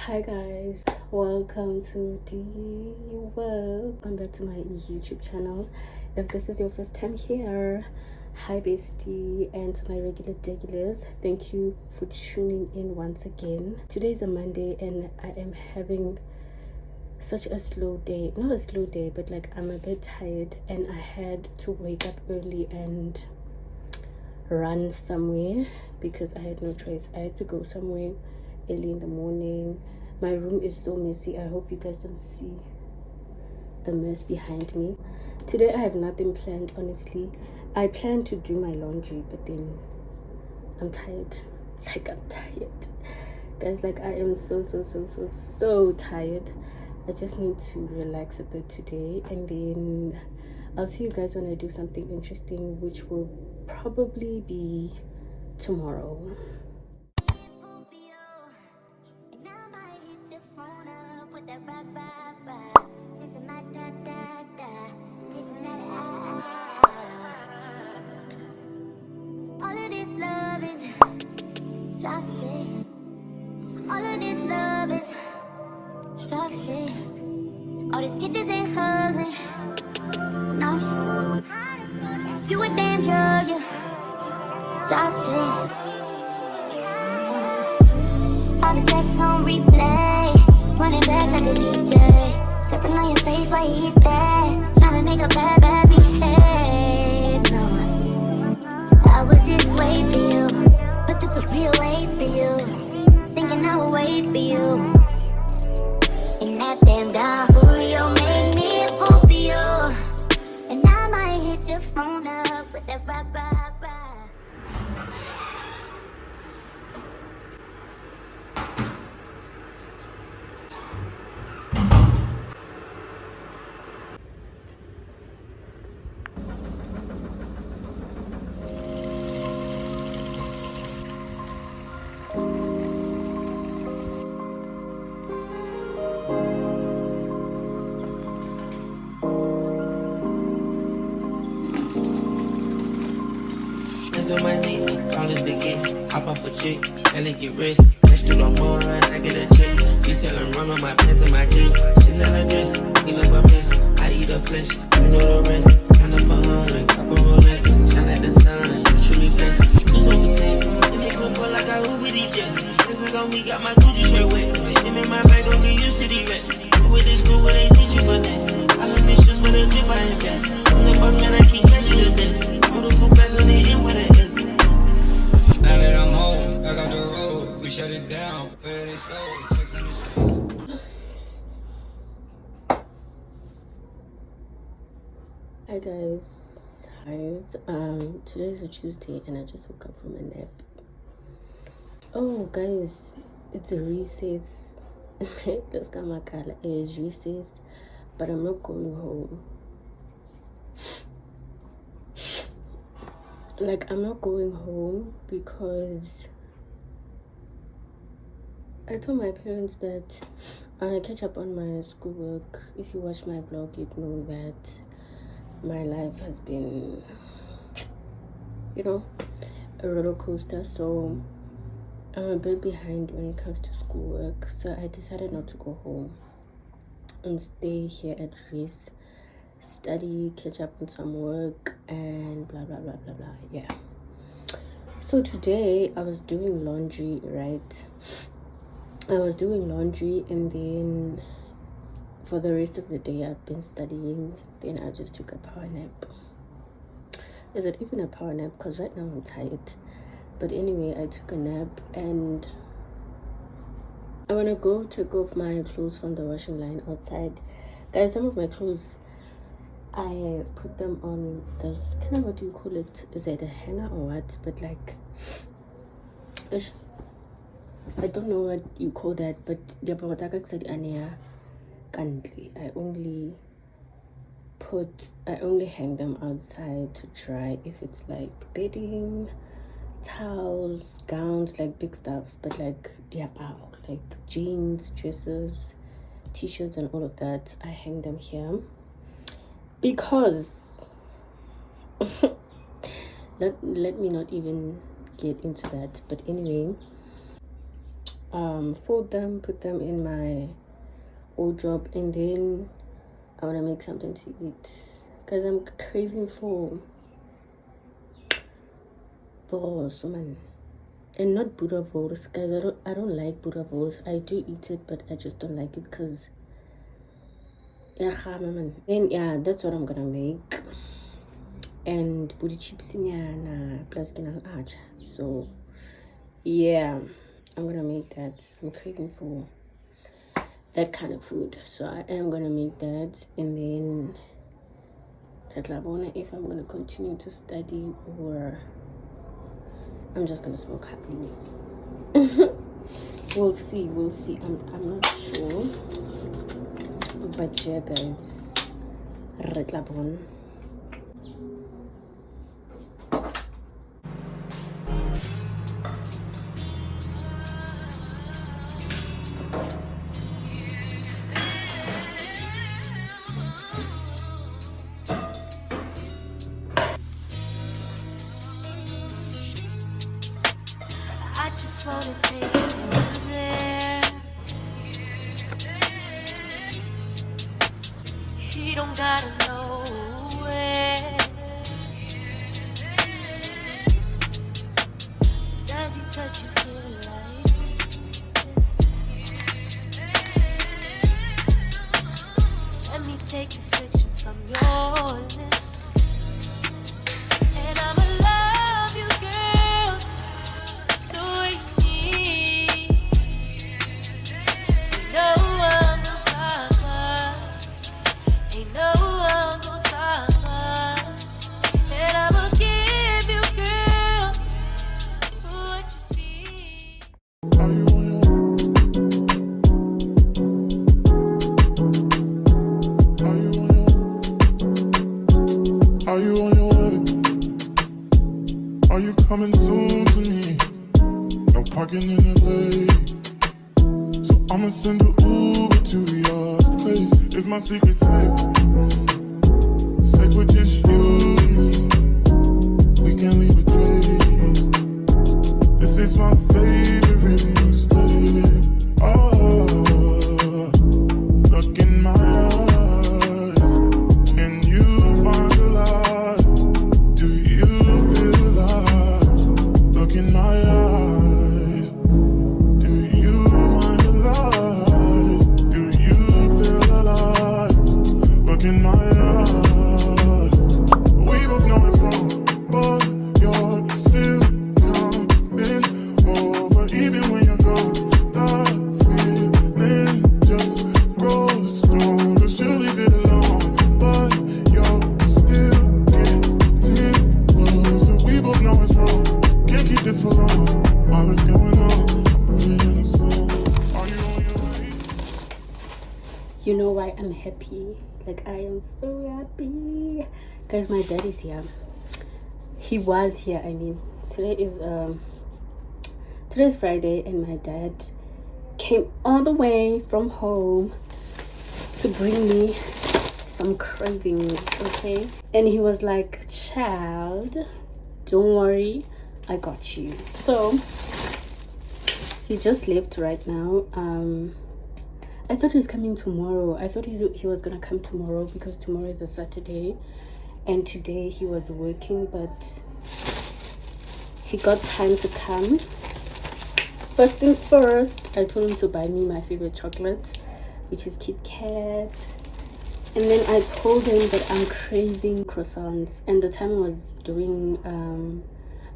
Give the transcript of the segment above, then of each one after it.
Hi guys, welcome to Dee World. Welcome back to my YouTube channel. If this is your first time here, hi bestie, and to my regulars, thank you for tuning in once again. Today is a Monday and I am having such a slow day. Not a slow day, but like I'm a bit tired and I had to wake up early and run somewhere because I had no choice. I had to go somewhere early in the morning. My room is so messy. I hope you guys don't see the mess behind me. Today I have nothing planned, honestly. I plan to do my laundry, but then I'm tired. Like I'm tired, guys. Like I am so tired. I just need to relax a bit today, and then I'll see you guys when I do something interesting, which will probably be tomorrow. All of this love is toxic. All of this love is toxic. All these kisses and hugs and nice. You a damn drug, you toxic. All the sex on replay, running back like a DJ, surfing on your face while you eat that, trying to make a bad behave. No, I was just waiting for you, put the real weight for you, thinking I would wait for you. And that damn dog Julio made me a fool for you, and I might hit your phone up with that bye. On my knee, flawless begin. Hop off a chick, and get rich. Let's do no more, and I get a check. You selling run on my pants and my jeans. She not a dress, you know my mess. I eat her flesh, you know the rest. Count up a 100, couple Rolex. Shine like the sun, you truly blessed. 210, and they clip up like I Uber these jets. This is on me, got my Gucci shirt wet. Him in my bag, don't get used to the rest. With this group, where they teach you for this. I heard this shit's for the drip, I invest. I'm the boss, man, I keep catching the best. All the cool fast when they in with it. Now that I'm home, back on the road, we shut it down, where they sold, checks on the streets. Hi guys, today's a Tuesday and I just woke up from a nap. Oh guys, it's a recess. Let's go my color. It is recess, but I'm not going home. Like I'm not going home because I told my parents that I catch up on my schoolwork. If you watch my blog, you'd know that my life has been, you know, a roller coaster. So I'm a bit behind when it comes to schoolwork. So I decided not to go home and stay here at Reese, study, catch up on some work, and blah blah blah blah blah. Yeah. So today I was doing laundry, right? I was doing laundry, and then for the rest of the day I've been studying. Then I just took a power nap. Is it even a power nap? Because right now I'm tired. But anyway, I took a nap and I want to go take off my clothes from the washing line outside. Guys, some of my clothes I put them on this kind of, what do you call it? Is it a hanger or what? But like, I don't know what you call that, but I only hang them outside to dry if it's like bedding, towels, gowns, like big stuff. But like like jeans, dresses, t-shirts and all of that, I hang them here because let me not even get into that. But anyway, fold them, put them in my wardrobe, and then I want to make something to eat because I'm craving for vors, man. And not Buddha vors, guys. I don't like Buddha vors. I do eat it, but I just don't like it because man. And yeah, that's what I'm gonna make. And booty chips in plus acha. So yeah, I'm gonna make that. I'm craving for that kind of food, so I am gonna make that. And then if I'm gonna continue to study or I'm just gonna smoke happily. we'll see. I'm not sure, but yeah, guys, retlabon. I just wanna take you there. He don't gotta know where. Does he touch you here like this? Let me take the friction from your lips. And I'ma love you, girl, the way you need. No one will stop us. Ain't no one gonna stop us. And I'ma give you, girl, what you feel. Are you on your way? Are you coming soon to me? No parking in LA, so I'ma send an Uber to your place. Is my secret safe? Safe with just you and me. We can't leave a trace. This is my favorite mistake. Oh, look in my eyes. Can you find the lies? Do you feel alive? Look in my eyes. Do you mind the lies? Do you feel alive? Look in my eyes. We both know it's wrong, but you're still coming over. Even when you're gone, the feeling just grows stronger. She'll leave it alone, but you're still getting closer. We both know it's wrong, can't keep this for long. All that's going on, put it in a song. Are you on your way? You know why I'm happy? Like, I am so happy, guys. My dad is here. He was here. I mean, today's Friday, and my dad came all the way from home to bring me some cravings, okay? And he was like, child, don't worry, I got you. So he just left right now. I thought he was coming tomorrow. I thought he was gonna come tomorrow because tomorrow is a Saturday, and today he was working, but he got time to come. First things first, I told him to buy me my favorite chocolate, which is Kit Kat. And then I told him that I'm craving croissants. And the time I was doing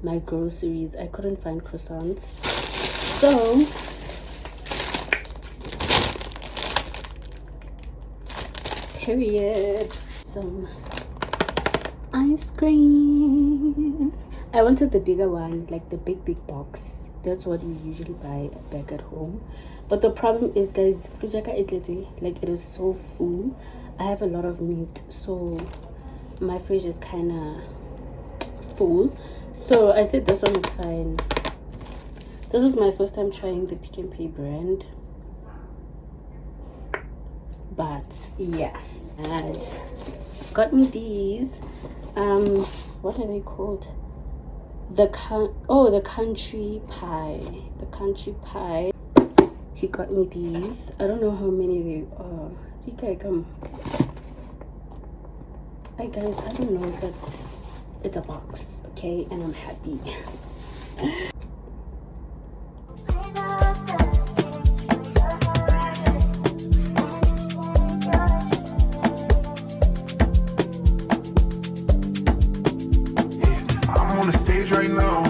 my groceries, I couldn't find croissants. So period. some ice cream. I wanted the bigger one, like the big box. That's what we usually buy back at home. But the problem is, guys, like it is so full. I have a lot of meat, so my fridge is kind of full. So I said this one is fine. This is my first time trying the Pick and Pay brand, but yeah, and got me these. What are they called? The country pie. The country pie. He got me these. I don't know how many they are. Hi guys, I don't know, but it's a box, okay, and I'm happy. I'm on the stage right now,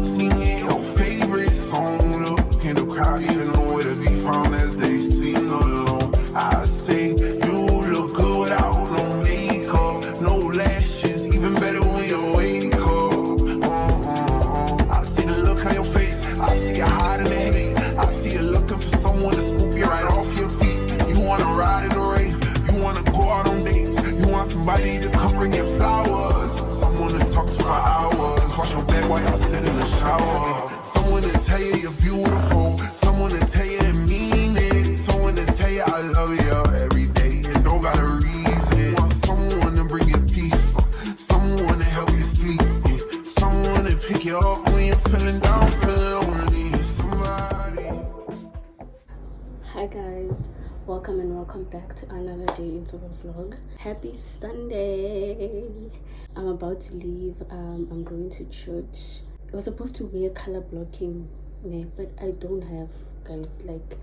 singing your favorite song. Look, can the crowd even know where to be found as they sing along? I say you look good without no makeup, no lashes, even better when you wake up. I see the look on your face, I see you hiding the hate, I see you looking for someone to scoop you right off your feet. You wanna ride in the rave, you wanna go out on dates, you want somebody to come bring you flowers. Someone to talk to for hours. Wash your back while y'all sit in the shower. Someone to tell you you're beautiful. Someone to tell you and mean it. Someone to tell you I love you every day and don't got a reason. Want someone to bring you peace. Someone to help you sleep. Someone to pick you up when you're feeling down, feeling lonely. Somebody. Hi guys, welcome back to another day into the vlog. Happy Sunday. I'm about to leave. I'm going to church. I was supposed to wear color blocking, but I don't have, guys. Like,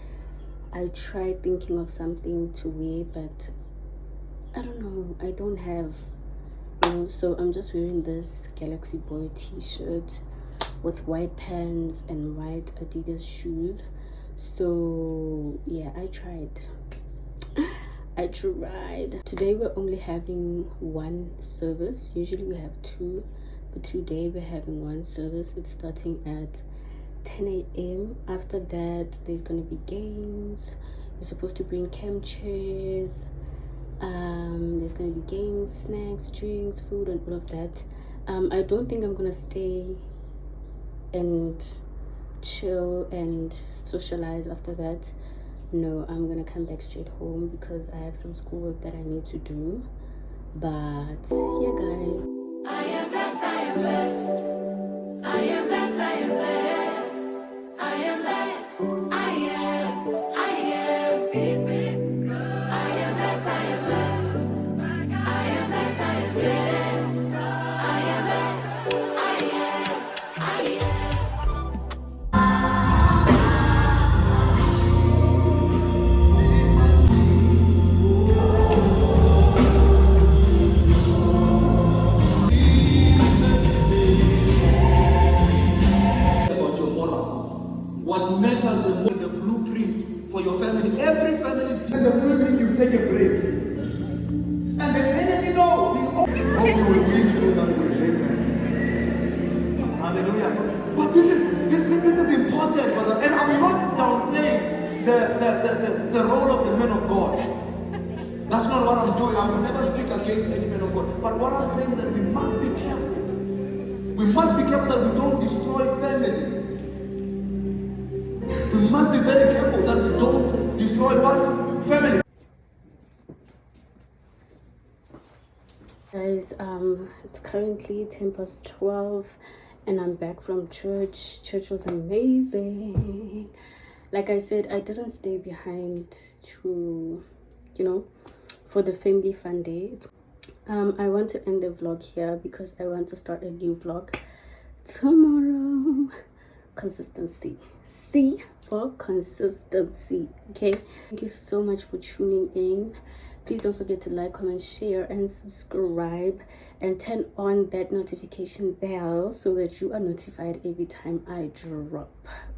I tried thinking of something to wear, but I don't know, I don't have, so I'm just wearing this Galaxy Boy t-shirt with white pants and white Adidas shoes. So yeah, I tried. Today we're only having one service. Usually we have two, but today we're having one service. It's starting at 10 a.m. After that there's gonna be games. You're supposed to bring camp chairs. There's gonna be games, snacks, drinks, food, and all of that. I don't think I'm gonna stay and chill and socialize after that. No, I'm gonna come back straight home because I have some schoolwork that I need to do. But yeah, guys, I am blessed, I am blessed. I am blessed, I am blessed. I am blessed, I am. I am blessed, I am blessed. I am blessed, I am blessed. I am blessed, I am. What matters the most, the blueprint for your family. Every family is in the family, you take a break. And the enemy knows. We will win through that way. Amen. Hallelujah. But this is important, brother. And I'm not downplaying the role of the men of God. That's not what I'm doing. I will never speak against any man of God. But what I'm saying is that we must be careful. We must be careful that we don't destroy families. We must be very careful that we don't destroy what? Family. guys, it's currently 12:10 and I'm back from church. Church was amazing. Like I said, I didn't stay behind to, for the family fun day. I want to end the vlog here because I want to start a new vlog tomorrow. Consistency. C for consistency. Okay, thank you so much for tuning in. Please don't forget to like, comment, share, and subscribe, and turn on that notification bell so that you are notified every time I drop.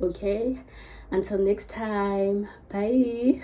Okay, until next time, bye.